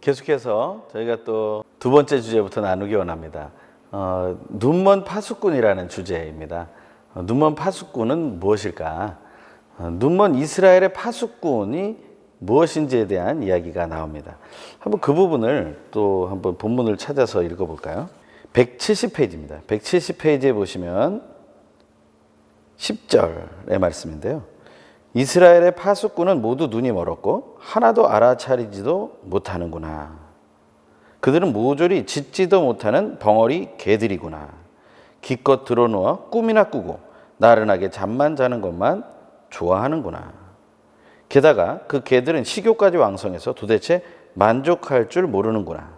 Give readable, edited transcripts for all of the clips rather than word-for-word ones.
계속해서 저희가 또 두 번째 주제부터 나누기 원합니다. 눈먼 파수꾼이라는 주제입니다. 눈먼 파수꾼은 무엇일까? 눈먼 이스라엘의 파수꾼이 무엇인지에 대한 이야기가 나옵니다. 한번 그 부분을 또 한번 본문을 찾아서 읽어볼까요? 170페이지입니다. 170페이지에 보시면 10절의 말씀인데요. 이스라엘의 파수꾼은 모두 눈이 멀었고 하나도 알아차리지도 못하는구나. 그들은 모조리 짖지도 못하는 벙어리 개들이구나. 기껏 드러누워 꿈이나 꾸고 나른하게 잠만 자는 것만 좋아하는구나. 게다가 그 개들은 식욕까지 왕성해서 도대체 만족할 줄 모르는구나.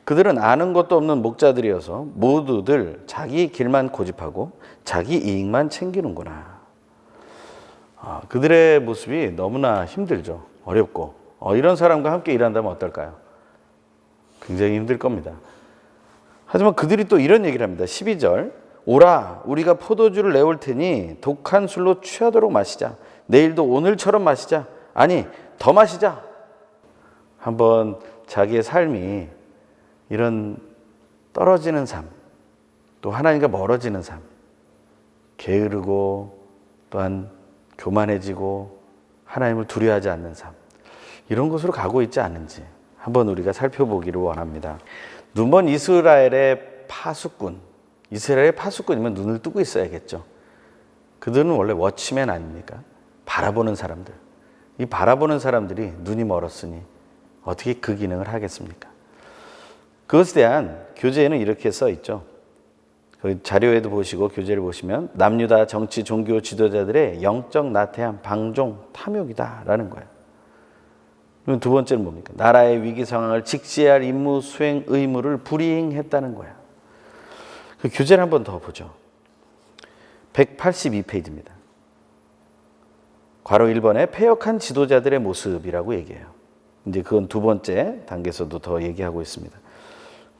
그들은 아는 것도 없는 목자들이어서 모두들 자기 길만 고집하고 자기 이익만 챙기는구나. 그들의 모습이 너무나 힘들죠. 어렵고. 이런 사람과 함께 일한다면 어떨까요? 굉장히 힘들 겁니다. 하지만 그들이 또 이런 얘기를 합니다. 12절. 오라, 우리가 포도주를 내올 테니 독한 술로 취하도록 마시자. 내일도 오늘처럼 마시자. 아니, 더 마시자. 한번 자기의 삶이 이런 떨어지는 삶, 또 하나님과 멀어지는 삶, 게으르고 또한 교만해지고 하나님을 두려워하지 않는 삶, 이런 곳으로 가고 있지 않은지 한번 우리가 살펴보기를 원합니다. 눈먼 이스라엘의 파수꾼, 이스라엘의 파수꾼이면 눈을 뜨고 있어야겠죠. 그들은 원래 워치맨 아닙니까? 바라보는 사람들. 이 바라보는 사람들이 눈이 멀었으니 어떻게 그 기능을 하겠습니까? 그것에 대한 교재에는 이렇게 써 있죠. 그 자료에도 보시고 교재를 보시면 남유다 정치 종교 지도자들의 영적 나태함, 방종, 탐욕이다라는 거예요. 그럼 두 번째는 뭡니까? 나라의 위기 상황을 직시해야 할 임무 수행 의무를 불이행했다는 거야. 그 교재를 한번 더 보죠. 182페이지입니다. 괄호 1번에 패역한 지도자들의 모습이라고 얘기해요. 이제 그건 두 번째 단계에서도 더 얘기하고 있습니다.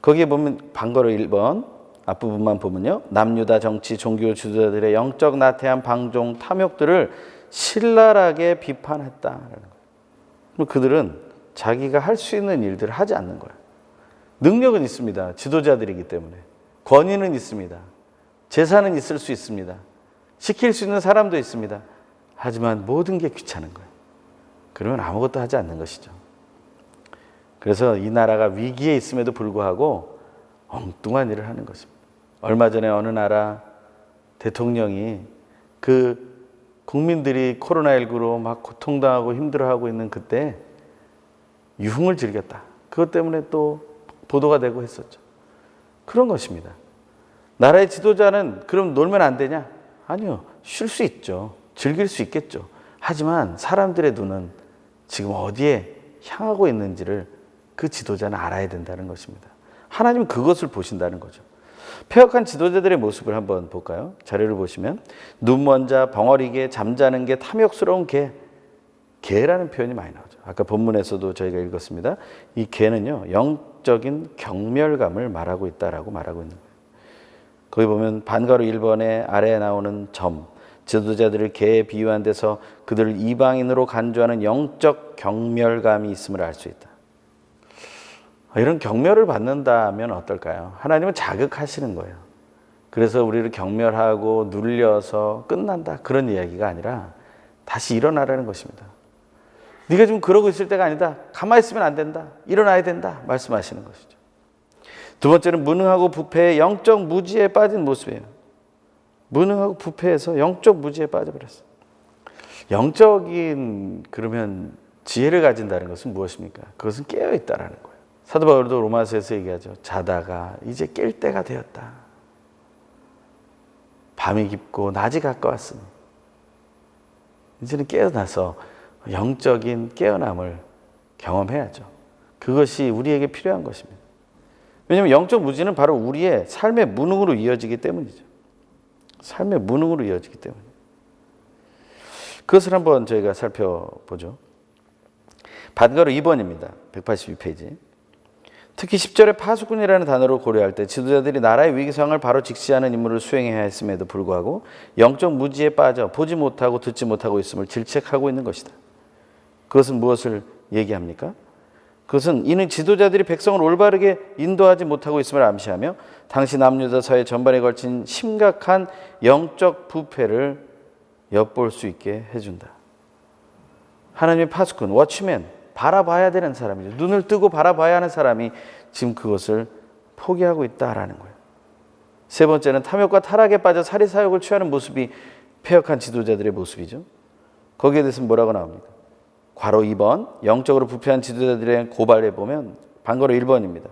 거기에 보면 반괄호 1번 앞부분만 보면요. 남유다 정치 종교 지도자들의 영적 나태함, 방종, 탐욕들을 신랄하게 비판했다라는 거예요. 그들은 자기가 할 수 있는 일들을 하지 않는 거예요. 능력은 있습니다. 지도자들이기 때문에. 권위는 있습니다. 재산은 있을 수 있습니다. 시킬 수 있는 사람도 있습니다. 하지만 모든 게 귀찮은 거예요. 그러면 아무것도 하지 않는 것이죠. 그래서 이 나라가 위기에 있음에도 불구하고 엉뚱한 일을 하는 것입니다. 얼마 전에 어느 나라 대통령이 그 국민들이 코로나19로 막 고통당하고 힘들어하고 있는 그때 유흥을 즐겼다. 그것 때문에 또 보도가 되고 했었죠. 그런 것입니다. 나라의 지도자는 그럼 놀면 안 되냐? 아니요. 쉴 수 있죠. 즐길 수 있겠죠. 하지만 사람들의 눈은 지금 어디에 향하고 있는지를 그 지도자는 알아야 된다는 것입니다. 하나님은 그것을 보신다는 거죠. 패역한 지도자들의 모습을 한번 볼까요? 자료를 보시면 눈먼 자, 벙어리게, 잠자는 게, 탐욕스러운 개, 개라는 표현이 많이 나오죠. 아까 본문에서도 저희가 읽었습니다. 이 개는요, 영적인 경멸감을 말하고 있다라고 말하고 있는 거예요. 거기 보면 반괄호 1번에 아래에 나오는 점, 지도자들을 개에 비유한 데서 그들을 이방인으로 간주하는 영적 경멸감이 있음을 알 수 있다. 이런 경멸을 받는다면 어떨까요? 하나님은 자극하시는 거예요. 그래서 우리를 경멸하고 눌려서 끝난다. 그런 이야기가 아니라 다시 일어나라는 것입니다. 네가 지금 그러고 있을 때가 아니다. 가만히 있으면 안 된다. 일어나야 된다. 말씀하시는 것이죠. 두 번째는 무능하고 부패의 영적 무지에 빠진 모습이에요. 무능하고 부패해서 영적 무지에 빠져버렸어요. 영적인 그러면 지혜를 가진다는 것은 무엇입니까? 그것은 깨어있다라는 거예요. 사도 바울도 로마서에서 얘기하죠. 자다가 이제 깰 때가 되었다. 밤이 깊고 낮이 가까웠으니 이제는 깨어나서 영적인 깨어남을 경험해야죠. 그것이 우리에게 필요한 것입니다. 왜냐하면 영적 무지는 바로 우리의 삶의 무능으로 이어지기 때문이죠. 삶의 무능으로 이어지기 때문에. 그것을 한번 저희가 살펴보죠. 반괄호 2번입니다. 182페이지. 특히 10절에 파수꾼이라는 단어를 고려할 때 지도자들이 나라의 위기 상황을 바로 직시하는 임무를 수행해야 했음에도 불구하고 영적 무지에 빠져 보지 못하고 듣지 못하고 있음을 질책하고 있는 것이다. 그것은 무엇을 얘기합니까? 그것은 이는 지도자들이 백성을 올바르게 인도하지 못하고 있음을 암시하며 당시 남유다 사회 전반에 걸친 심각한 영적 부패를 엿볼 수 있게 해준다. 하나님의 파수꾼, 워치맨, 바라봐야 되는 사람이죠. 눈을 뜨고 바라봐야 하는 사람이 지금 그것을 포기하고 있다라는 거예요. 세 번째는 탐욕과 타락에 빠져 사리사욕을 취하는 모습이 패역한 지도자들의 모습이죠. 거기에 대해서 뭐라고 나옵니까? 괄호 2번, 영적으로 부패한 지도자들의 고발해 보면 반괄호 1번입니다.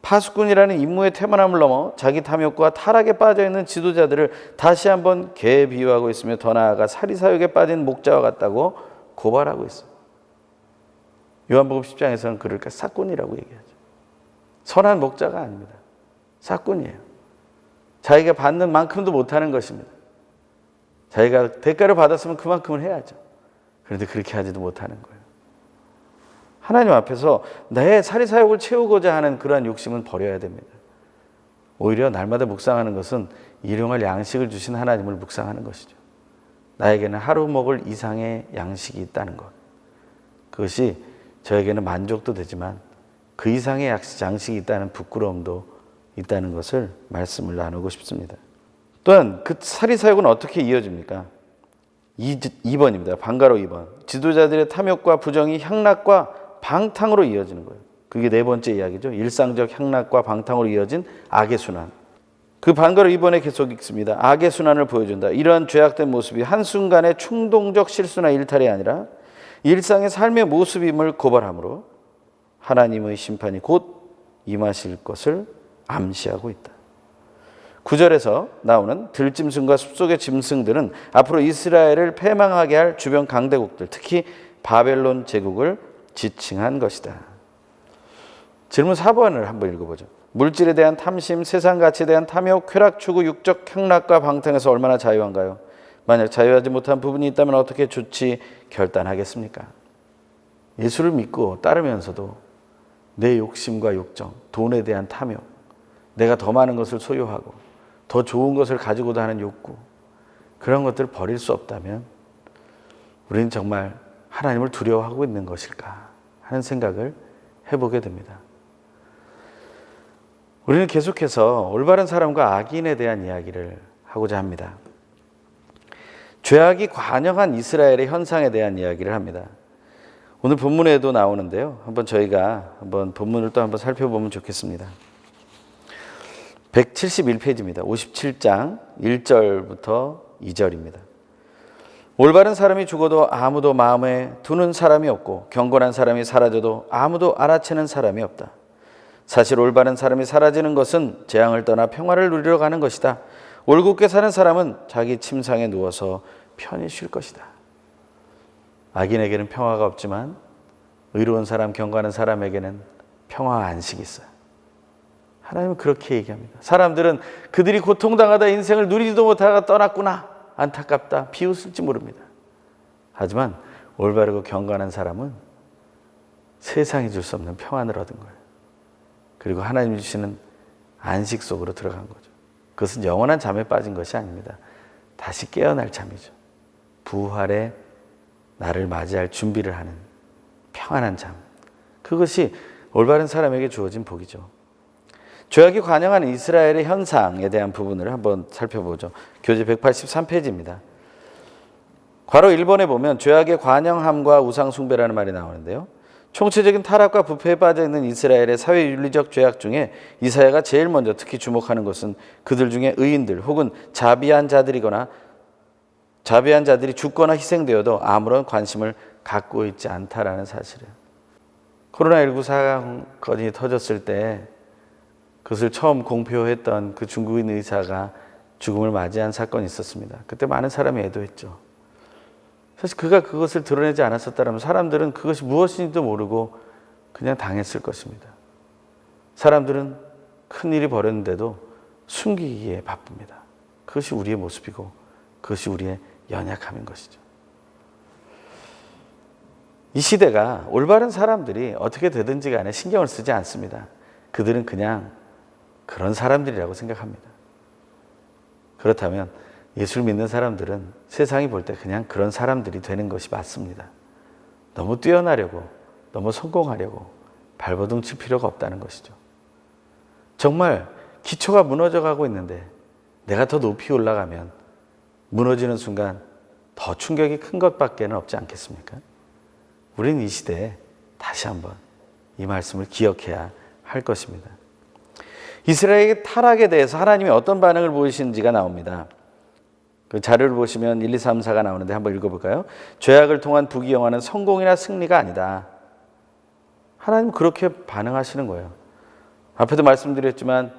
파수꾼이라는 임무의 태만함을 넘어 자기 탐욕과 타락에 빠져있는 지도자들을 다시 한번 개에 비유하고 있으며 더 나아가 사리사욕에 빠진 목자와 같다고 고발하고 있어요. 요한복음 10장에서는 그를 싹꾼이라고 얘기하죠. 선한 목자가 아닙니다. 싹꾼이에요. 자기가 받는 만큼도 못하는 것입니다. 자기가 대가를 받았으면 그만큼은 해야죠. 그런데 그렇게 하지도 못하는 거예요. 하나님 앞에서 내 사리사욕을 채우고자 하는 그러한 욕심은 버려야 됩니다. 오히려 날마다 묵상하는 것은 일용할 양식을 주신 하나님을 묵상하는 것이죠. 나에게는 하루 먹을 이상의 양식이 있다는 것. 그것이 저에게는 만족도 되지만 그 이상의 양식이 있다는 부끄러움도 있다는 것을 말씀을 나누고 싶습니다. 또한 그 사리사욕은 어떻게 이어집니까? 2번입니다. 반가로 2번. 지도자들의 탐욕과 부정이 향락과 방탕으로 이어지는 거예요. 그게 네 번째 이야기죠. 일상적 향락과 방탕으로 이어진 악의 순환. 그 반가로 2번에 계속 읽습니다. 악의 순환을 보여준다. 이러한 죄악된 모습이 한순간의 충동적 실수나 일탈이 아니라 일상의 삶의 모습임을 고발하므로 하나님의 심판이 곧 임하실 것을 암시하고 있다. 9절에서 나오는 들짐승과 숲속의 짐승들은 앞으로 이스라엘을 패망하게 할 주변 강대국들, 특히 바벨론 제국을 지칭한 것이다. 질문 4번을 한번 읽어보죠. 물질에 대한 탐심, 세상 가치에 대한 탐욕, 쾌락 추구, 육적 향락과 방탕에서 얼마나 자유한가요? 만약 자유하지 못한 부분이 있다면 어떻게 조치 결단하겠습니까? 예수를 믿고 따르면서도 내 욕심과 욕정, 돈에 대한 탐욕, 내가 더 많은 것을 소유하고 더 좋은 것을 가지고도 하는 욕구, 그런 것들을 버릴 수 없다면 우리는 정말 하나님을 두려워하고 있는 것일까 하는 생각을 해보게 됩니다. 우리는 계속해서 올바른 사람과 악인에 대한 이야기를 하고자 합니다. 죄악이 관영한 이스라엘의 현상에 대한 이야기를 합니다. 오늘 본문에도 나오는데요. 저희가 본문을 또 한번 살펴보면 좋겠습니다. 171페이지입니다. 57장 1절부터 2절입니다. 올바른 사람이 죽어도 아무도 마음에 두는 사람이 없고 경건한 사람이 사라져도 아무도 알아채는 사람이 없다. 사실 올바른 사람이 사라지는 것은 재앙을 떠나 평화를 누리러 가는 것이다. 올곧게 사는 사람은 자기 침상에 누워서 편히 쉴 것이다. 악인에게는 평화가 없지만 의로운 사람, 경건한 사람에게는 평화와 안식이 있어요. 하나님은 그렇게 얘기합니다. 사람들은 그들이 고통당하다 인생을 누리지도 못하다가 떠났구나, 안타깝다, 비웃을지 모릅니다. 하지만 올바르고 경건한 사람은 세상이 줄 수 없는 평안을 얻은 거예요. 그리고 하나님이 주시는 안식 속으로 들어간 거죠. 그것은 영원한 잠에 빠진 것이 아닙니다. 다시 깨어날 잠이죠. 부활의 나를 맞이할 준비를 하는 평안한 잠. 그것이 올바른 사람에게 주어진 복이죠. 죄악이 관영하는 이스라엘의 현상에 대한 부분을 한번 살펴보죠. 교재 183페이지입니다. 괄호 1번에 보면 죄악의 관영함과 우상숭배라는 말이 나오는데요. 총체적인 타락과 부패에 빠져있는 이스라엘의 사회윤리적 죄악 중에 이사야가 제일 먼저 특히 주목하는 것은 그들 중에 의인들 혹은 자비한 자들이 죽거나 희생되어도 아무런 관심을 갖고 있지 않다라는 사실이에요. 코로나19 사건이 터졌을 때 그것을 처음 공표했던 그 중국인 의사가 죽음을 맞이한 사건이 있었습니다. 그때 많은 사람이 애도했죠. 사실 그가 그것을 드러내지 않았었다면 사람들은 그것이 무엇인지도 모르고 그냥 당했을 것입니다. 사람들은 큰 일이 벌어졌는데도 숨기기에 바쁩니다. 그것이 우리의 모습이고 그것이 우리의 연약함인 것이죠. 이 시대가 올바른 사람들이 어떻게 되든지 간에 신경을 쓰지 않습니다. 그들은 그냥 그런 사람들이라고 생각합니다. 그렇다면 예수를 믿는 사람들은 세상이 볼 때 그냥 그런 사람들이 되는 것이 맞습니다. 너무 뛰어나려고, 너무 성공하려고, 발버둥 칠 필요가 없다는 것이죠. 정말 기초가 무너져 가고 있는데 내가 더 높이 올라가면 무너지는 순간 더 충격이 큰 것밖에는 없지 않겠습니까? 우리는 이 시대에 다시 한번 이 말씀을 기억해야 할 것입니다. 이스라엘의 타락에 대해서 하나님이 어떤 반응을 보이시는지가 나옵니다. 그 자료를 보시면 1, 2, 3, 4가 나오는데 한번 읽어볼까요? 죄악을 통한 부귀영화는 성공이나 승리가 아니다. 하나님은 그렇게 반응하시는 거예요. 앞에도 말씀드렸지만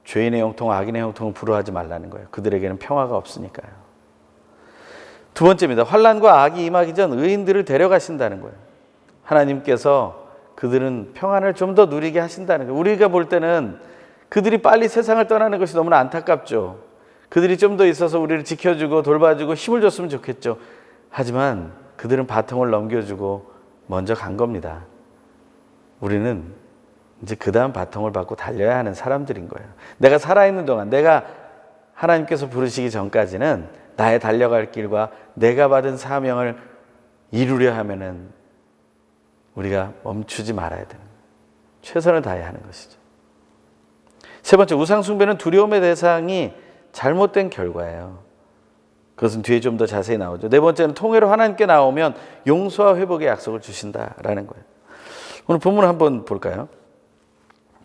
죄인의 형통, 악인의 형통을 부러워하지 말라는 거예요. 그들에게는 평화가 없으니까요. 두 번째입니다. 환난과 악이 임하기 전 의인들을 데려가신다는 거예요. 하나님께서 그들은 평안을 좀 더 누리게 하신다는 거예요. 우리가 볼 때는 그들이 빨리 세상을 떠나는 것이 너무나 안타깝죠. 그들이 좀 더 있어서 우리를 지켜주고 돌봐주고 힘을 줬으면 좋겠죠. 하지만 그들은 바통을 넘겨주고 먼저 간 겁니다. 우리는 이제 그 다음 바통을 받고 달려야 하는 사람들인 거예요. 내가 살아있는 동안, 내가 하나님께서 부르시기 전까지는 나의 달려갈 길과 내가 받은 사명을 이루려 하면은 우리가 멈추지 말아야 되는 거예요. 최선을 다해야 하는 것이죠. 세 번째, 우상숭배는 두려움의 대상이 잘못된 결과예요. 그것은 뒤에 좀 더 자세히 나오죠. 네 번째는 통회로 하나님께 나오면 용서와 회복의 약속을 주신다라는 거예요. 오늘 본문을 한번 볼까요?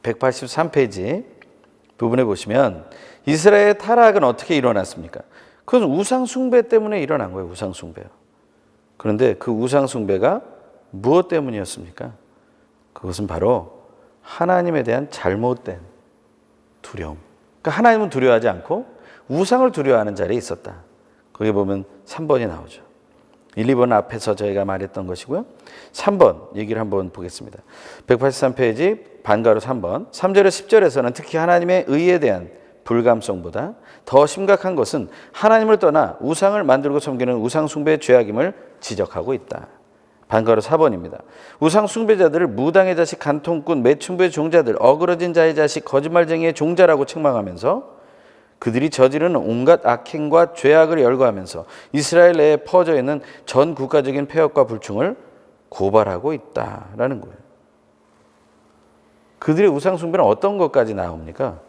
183페이지 부분에 보시면 이스라엘의 타락은 어떻게 일어났습니까? 그건 우상숭배 때문에 일어난 거예요. 우상숭배요. 그런데 그 우상숭배가 무엇 때문이었습니까? 그것은 바로 하나님에 대한 잘못된 두려움. 그러니까 하나님은 두려워하지 않고 우상을 두려워하는 자리에 있었다. 거기 보면 3번이 나오죠. 1, 2번 앞에서 저희가 말했던 것이고요. 3번 얘기를 한번 보겠습니다. 183페이지 반가로 3번. 3절에 10절에서는 특히 하나님의 의에 대한 불감성보다 더 심각한 것은 하나님을 떠나 우상을 만들고 섬기는 우상숭배의 죄악임을 지적하고 있다. 반가로 4번입니다. 우상숭배자들을 무당의 자식, 간통꾼, 매춘부의 종자들, 어그러진 자의 자식, 거짓말쟁이의 종자라고 책망하면서 그들이 저지르는 온갖 악행과 죄악을 열거하면서 이스라엘 내에 퍼져 있는 전 국가적인 폐역과 불충을 고발하고 있다라는 거예요. 그들의 우상숭배는 어떤 것까지 나옵니까?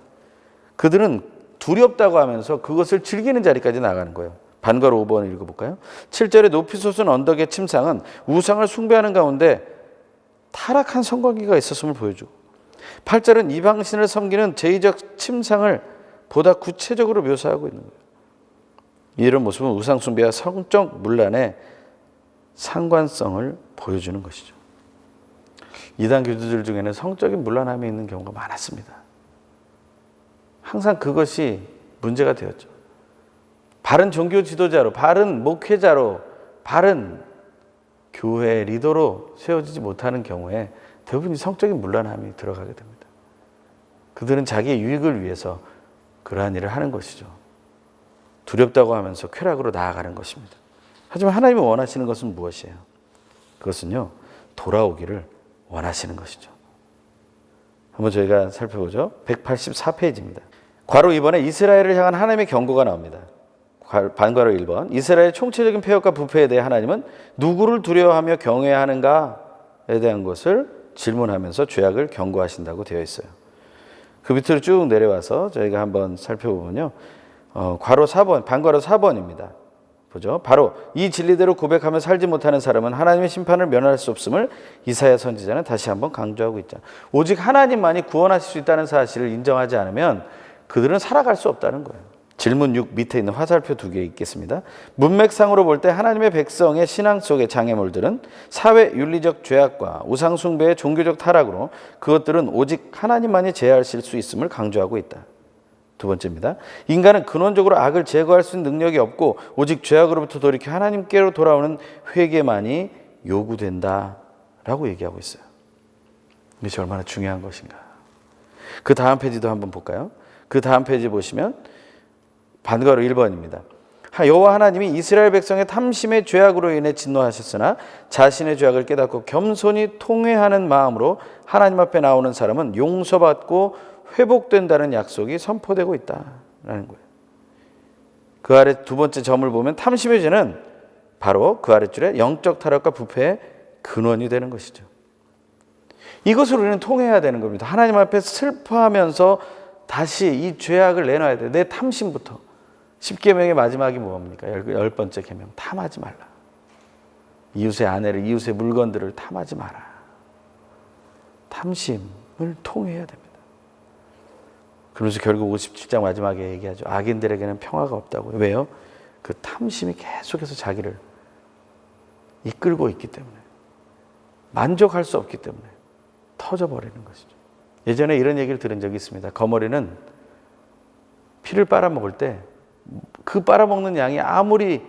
그들은 두렵다고 하면서 그것을 즐기는 자리까지 나가는 거예요. 반가로 5번을 읽어볼까요? 7절에 높이 솟은 언덕의 침상은 우상을 숭배하는 가운데 타락한 성관계가 있었음을 보여주고 8절은 이방신을 섬기는 제의적 침상을 보다 구체적으로 묘사하고 있는 거예요. 이런 모습은 우상숭배와 성적 문란의 상관성을 보여주는 것이죠. 이단 교주들 중에는 성적인 문란함이 있는 경우가 많았습니다. 항상 그것이 문제가 되었죠. 바른 종교 지도자로, 바른 목회자로, 바른 교회 리더로 세워지지 못하는 경우에 대부분 성적인 문란함이 들어가게 됩니다. 그들은 자기의 유익을 위해서 그러한 일을 하는 것이죠. 두렵다고 하면서 쾌락으로 나아가는 것입니다. 하지만 하나님이 원하시는 것은 무엇이에요? 그것은요, 돌아오기를 원하시는 것이죠. 한번 저희가 살펴보죠. 184페이지입니다. 괄호 2번에 이스라엘을 향한 하나님의 경고가 나옵니다. 반괄호 1번. 이스라엘의 총체적인 폐역과 부패에 대해 하나님은 누구를 두려워하며 경외해야 하는가에 대한 것을 질문하면서 죄악을 경고하신다고 되어 있어요. 그 밑으로 쭉 내려와서 저희가 한번 살펴보면요. 괄호 4번, 반괄호 4번입니다. 보죠. 바로 이 진리대로 고백하며 살지 못하는 사람은 하나님의 심판을 면할 수 없음을 이사야 선지자는 다시 한번 강조하고 있죠. 오직 하나님만이 구원하실 수 있다는 사실을 인정하지 않으면 그들은 살아갈 수 없다는 거예요. 질문 6 밑에 있는 화살표 2개 있겠습니다. 문맥상으로 볼 때 하나님의 백성의 신앙 속의 장애물들은 사회 윤리적 죄악과 우상숭배의 종교적 타락으로 그것들은 오직 하나님만이 제어하실 수 있음을 강조하고 있다. 두 번째입니다. 인간은 근원적으로 악을 제거할 수 있는 능력이 없고 오직 죄악으로부터 돌이켜 하나님께로 돌아오는 회개만이 요구된다라고 얘기하고 있어요. 이것이 얼마나 중요한 것인가. 그 다음 페이지도 한번 볼까요? 그 다음 페이지 보시면 반가로 1번입니다. 여호와 하나님이 이스라엘 백성의 탐심의 죄악으로 인해 진노하셨으나 자신의 죄악을 깨닫고 겸손히 통회하는 마음으로 하나님 앞에 나오는 사람은 용서받고 회복된다는 약속이 선포되고 있다라는 거예요. 그 아래 두 번째 점을 보면 탐심의 죄는 바로 그 아랫줄에 영적 타락과 부패의 근원이 되는 것이죠. 이것을 우리는 통해야 되는 겁니다. 하나님 앞에 슬퍼하면서 다시 이 죄악을 내놔야 돼요. 내 탐심부터. 10계명의 마지막이 뭡니까? 10번째 계명. 탐하지 말라. 이웃의 아내를, 이웃의 물건들을 탐하지 마라. 탐심을 통해야 됩니다. 그러면서 결국 57장 마지막에 얘기하죠. 악인들에게는 평화가 없다고요. 왜요? 그 탐심이 계속해서 자기를 이끌고 있기 때문에, 만족할 수 없기 때문에 터져버리는 것이죠. 예전에 이런 얘기를 들은 적이 있습니다. 거머리는 피를 빨아먹을 때 그 빨아먹는 양이 아무리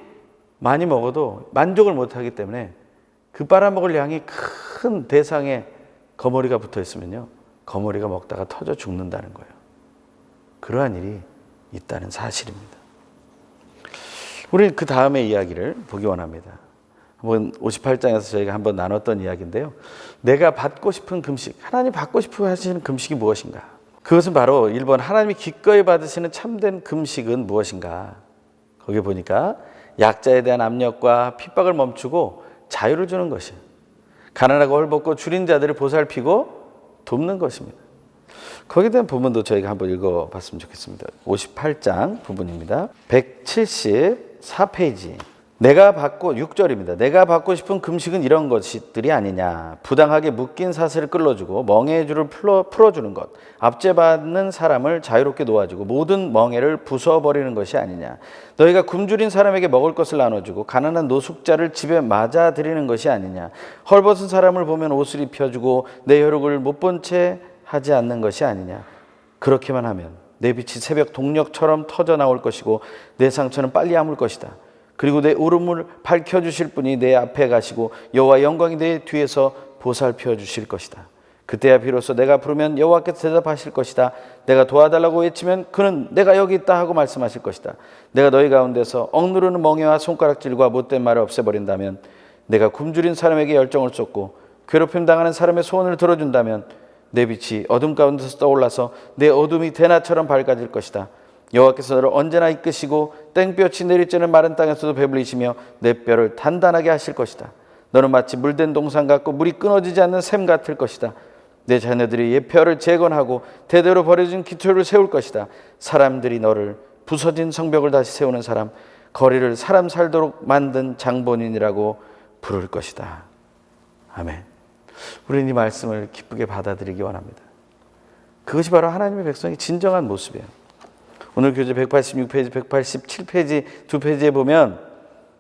많이 먹어도 만족을 못하기 때문에 그 빨아먹을 양이 큰 대상에 거머리가 붙어 있으면요, 거머리가 먹다가 터져 죽는다는 거예요. 그러한 일이 있다는 사실입니다. 우리는 그 다음의 이야기를 보기 원합니다. 한번 58장에서 저희가 한번 나눴던 이야기인데요. 내가 받고 싶은 금식, 하나님 받고 싶어 하시는 금식이 무엇인가? 그것은 바로 1번, 하나님이 기꺼이 받으시는 참된 금식은 무엇인가? 거기 보니까 약자에 대한 압력과 핍박을 멈추고 자유를 주는 것이에요. 가난하고 헐벗고 줄인 자들을 보살피고 돕는 것입니다. 거기에 대한 부분도 저희가 한번 읽어봤으면 좋겠습니다. 58장 부분입니다. 174페이지. 내가 받고 6절입니다. 내가 받고 싶은 금식은 이런 것들이 아니냐. 부당하게 묶인 사슬을 끌어주고 멍에의 줄을 풀어주는 것. 압제받는 사람을 자유롭게 놓아주고 모든 멍에를 부숴버리는 것이 아니냐. 너희가 굶주린 사람에게 먹을 것을 나눠주고 가난한 노숙자를 집에 맞아들이는 것이 아니냐. 헐벗은 사람을 보면 옷을 입혀주고 내 혈육을 못 본 채 하지 않는 것이 아니냐. 그렇게만 하면 내 빛이 새벽 동력처럼 터져 나올 것이고 내 상처는 빨리 아물 것이다. 그리고 내 울음을 밝혀주실 분이 내 앞에 가시고 여호와 영광이 내 뒤에서 보살펴 주실 것이다. 그때야 비로소 내가 부르면 여호와께서 대답하실 것이다. 내가 도와달라고 외치면 그는 내가 여기 있다 하고 말씀하실 것이다. 내가 너희 가운데서 억누르는 멍에와 손가락질과 못된 말을 없애버린다면, 내가 굶주린 사람에게 열정을 쏟고 괴롭힘 당하는 사람의 소원을 들어준다면 내 빛이 어둠 가운데서 떠올라서 내 어둠이 대낮처럼 밝아질 것이다. 여호와께서 너를 언제나 이끄시고 땡볕이 내리쬐는 마른 땅에서도 배불리시며 내 뼈를 단단하게 하실 것이다. 너는 마치 물된 동산 같고 물이 끊어지지 않는 샘 같을 것이다. 내 자녀들이 예표를 재건하고 대대로 버려진 기초를 세울 것이다. 사람들이 너를 부서진 성벽을 다시 세우는 사람, 거리를 사람 살도록 만든 장본인이라고 부를 것이다. 아멘. 우리는 이 말씀을 기쁘게 받아들이기 원합니다. 그것이 바로 하나님의 백성의 진정한 모습이에요. 오늘 교재 186페이지, 187페이지 두 페이지에 보면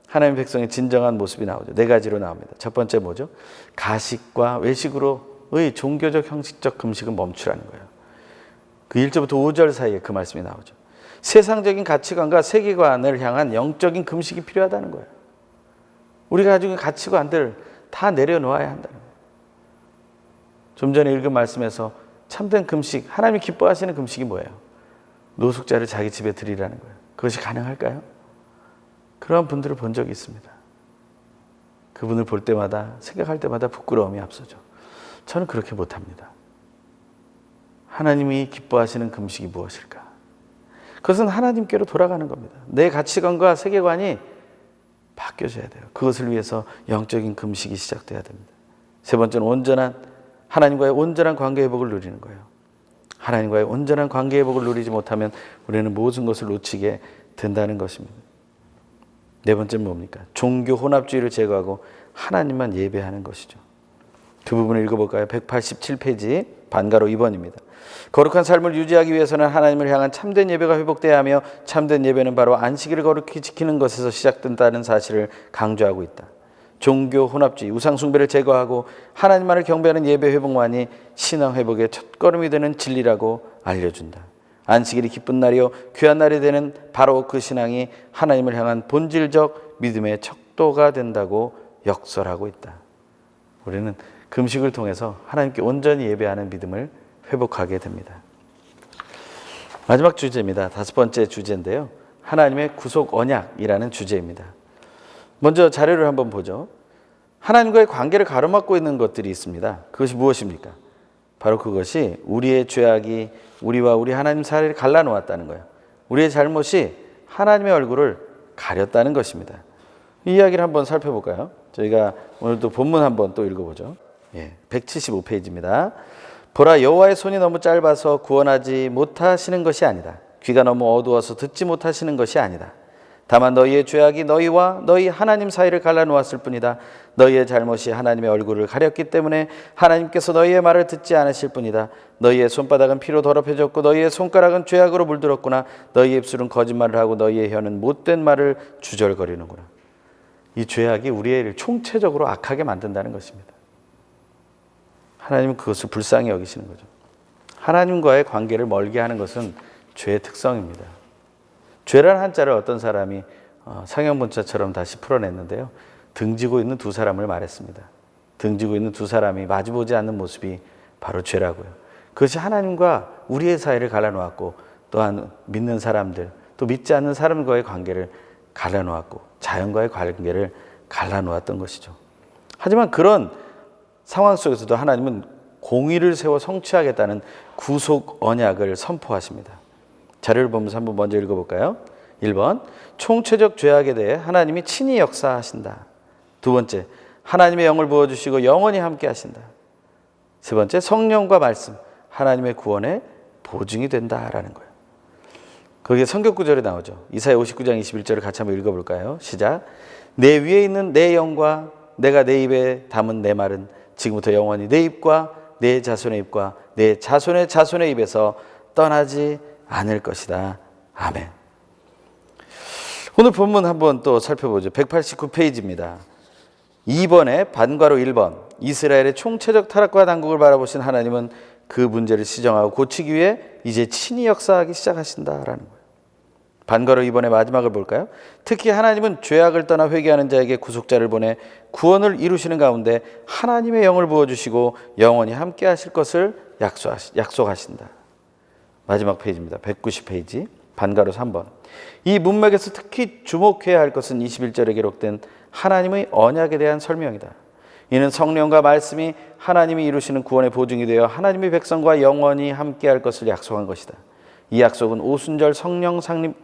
하나님의 백성의 진정한 모습이 나오죠. 네 가지로 나옵니다. 첫 번째 뭐죠? 가식과 외식으로의 종교적 형식적 금식은 멈추라는 거예요. 그 1절부터 5절 사이에 그 말씀이 나오죠. 세상적인 가치관과 세계관을 향한 영적인 금식이 필요하다는 거예요. 우리가 가지고 있는 가치관들 다 내려놓아야 한다는 거예요. 좀 전에 읽은 말씀에서 참된 금식, 하나님이 기뻐하시는 금식이 뭐예요? 노숙자를 자기 집에 들이라는 거예요. 그것이 가능할까요? 그러한 분들을 본 적이 있습니다. 그분을 볼 때마다, 생각할 때마다 부끄러움이 앞서죠. 저는 그렇게 못합니다. 하나님이 기뻐하시는 금식이 무엇일까? 그것은 하나님께로 돌아가는 겁니다. 내 가치관과 세계관이 바뀌어져야 돼요. 그것을 위해서 영적인 금식이 시작돼야 됩니다. 세 번째는 하나님과의 온전한 관계 회복을 누리는 거예요. 하나님과의 온전한 관계 회복을 누리지 못하면 우리는 모든 것을 놓치게 된다는 것입니다. 네 번째는 뭡니까? 종교 혼합주의를 제거하고 하나님만 예배하는 것이죠. 그 부분을 읽어볼까요? 187페이지 반가로 2번입니다. 거룩한 삶을 유지하기 위해서는 하나님을 향한 참된 예배가 회복돼야 하며, 참된 예배는 바로 안식일을 거룩히 지키는 것에서 시작된다는 사실을 강조하고 있다. 종교 혼합주의, 우상숭배를 제거하고 하나님만을 경배하는 예배 회복만이 신앙 회복의 첫걸음이 되는 진리라고 알려준다. 안식일이 기쁜 날이요 귀한 날이 되는 바로 그 신앙이 하나님을 향한 본질적 믿음의 척도가 된다고 역설하고 있다. 우리는 금식을 통해서 하나님께 온전히 예배하는 믿음을 회복하게 됩니다. 마지막 주제입니다. 5번째 주제인데요. 하나님의 구속 언약이라는 주제입니다. 먼저 자료를 한번 보죠. 하나님과의 관계를 가로막고 있는 것들이 있습니다. 그것이 무엇입니까? 바로 그것이 우리의 죄악이 우리와 우리 하나님 사이를 갈라놓았다는 거예요. 우리의 잘못이 하나님의 얼굴을 가렸다는 것입니다. 이 이야기를 한번 살펴볼까요? 저희가 오늘 또 본문 한번 또 읽어보죠. 175페이지입니다. 보라, 여호와의 손이 너무 짧아서 구원하지 못하시는 것이 아니다. 귀가 너무 어두워서 듣지 못하시는 것이 아니다. 다만 너희의 죄악이 너희와 너희 하나님 사이를 갈라놓았을 뿐이다. 너희의 잘못이 하나님의 얼굴을 가렸기 때문에 하나님께서 너희의 말을 듣지 않으실 뿐이다. 너희의 손바닥은 피로 더럽혀졌고 너희의 손가락은 죄악으로 물들었구나. 너희의 입술은 거짓말을 하고 너희의 혀는 못된 말을 주절거리는구나. 이 죄악이 우리의 일을 총체적으로 악하게 만든다는 것입니다. 하나님은 그것을 불쌍히 여기시는 거죠. 하나님과의 관계를 멀게 하는 것은 죄의 특성입니다. 죄라는 한자를 어떤 사람이 상형문자처럼 다시 풀어냈는데요. 등지고 있는 두 사람을 말했습니다. 등지고 있는 두 사람이 마주보지 않는 모습이 바로 죄라고요. 그것이 하나님과 우리의 사이를 갈라놓았고, 또한 믿는 사람들, 또 믿지 않는 사람과의 관계를 갈라놓았고, 자연과의 관계를 갈라놓았던 것이죠. 하지만 그런 상황 속에서도 하나님은 공의를 세워 성취하겠다는 구속 언약을 선포하십니다. 자료를 보면서 한번 먼저 읽어볼까요? 1번, 총체적 죄악에 대해 하나님이 친히 역사하신다. 두 번째, 하나님의 영을 부어주시고 영원히 함께 하신다. 세 번째, 성령과 말씀, 하나님의 구원의 보증이 된다라는 거예요. 거기에 성경 구절이 나오죠. 이사야 59장 21절을 같이 한번 읽어볼까요? 시작. 내 위에 있는 내 영과 내가 내 입에 담은 내 말은 지금부터 영원히 내 입과 내 자손의 입과 내 자손의 자손의 입에서 떠나지 않을 것이다. 아멘. 오늘 본문 한번 또 살펴보죠. 189페이지입니다. 2번에 반괄호 1번, 이스라엘의 총체적 타락과 당국을 바라보신 하나님은 그 문제를 시정하고 고치기 위해 이제 친히 역사하기 시작하신다라는 거예요. 반괄호 2번의 마지막을 볼까요? 특히 하나님은 죄악을 떠나 회개하는 자에게 구속자를 보내 구원을 이루시는 가운데 하나님의 영을 부어주시고 영원히 함께 하실 것을 약속하신다. 마지막 페이지입니다. 190페이지 반괄호 3번. 이 문맥에서 특히 주목해야 할 것은 21절에 기록된 하나님의 언약에 대한 설명이다. 이는 성령과 말씀이 하나님이 이루시는 구원의 보증이 되어 하나님의 백성과 영원히 함께할 것을 약속한 것이다. 이 약속은 오순절 성령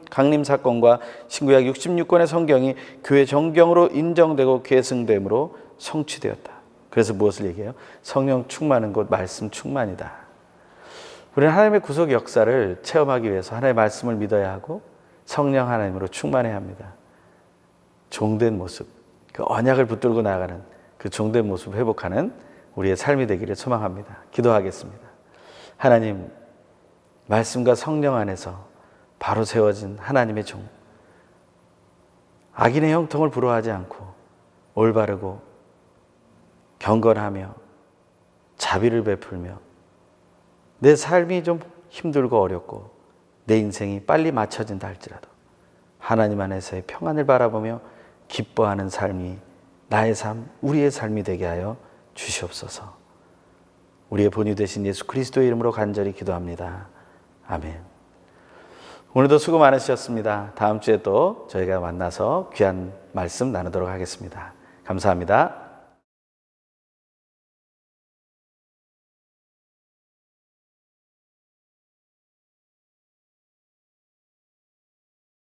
강림 사건과 신구약 66권의 성경이 교회 정경으로 인정되고 계승됨으로 성취되었다. 그래서 무엇을 얘기해요? 성령 충만은 곧 말씀 충만이다. 우리는 하나님의 구속 역사를 체험하기 위해서 하나님의 말씀을 믿어야 하고 성령 하나님으로 충만해야 합니다. 종된 모습, 그 언약을 붙들고 나아가는 그 종된 모습을 회복하는 우리의 삶이 되기를 소망합니다. 기도하겠습니다. 하나님, 말씀과 성령 안에서 바로 세워진 하나님의 종, 악인의 형통을 부러워하지 않고 올바르고 경건하며 자비를 베풀며 내 삶이 좀 힘들고 어렵고 내 인생이 빨리 맞춰진다 할지라도 하나님 안에서의 평안을 바라보며 기뻐하는 삶이 나의 삶, 우리의 삶이 되게 하여 주시옵소서. 우리의 본이 되신 예수 그리스도의 이름으로 간절히 기도합니다. 아멘. 오늘도 수고 많으셨습니다. 다음 주에 또 저희가 만나서 귀한 말씀 나누도록 하겠습니다. 감사합니다.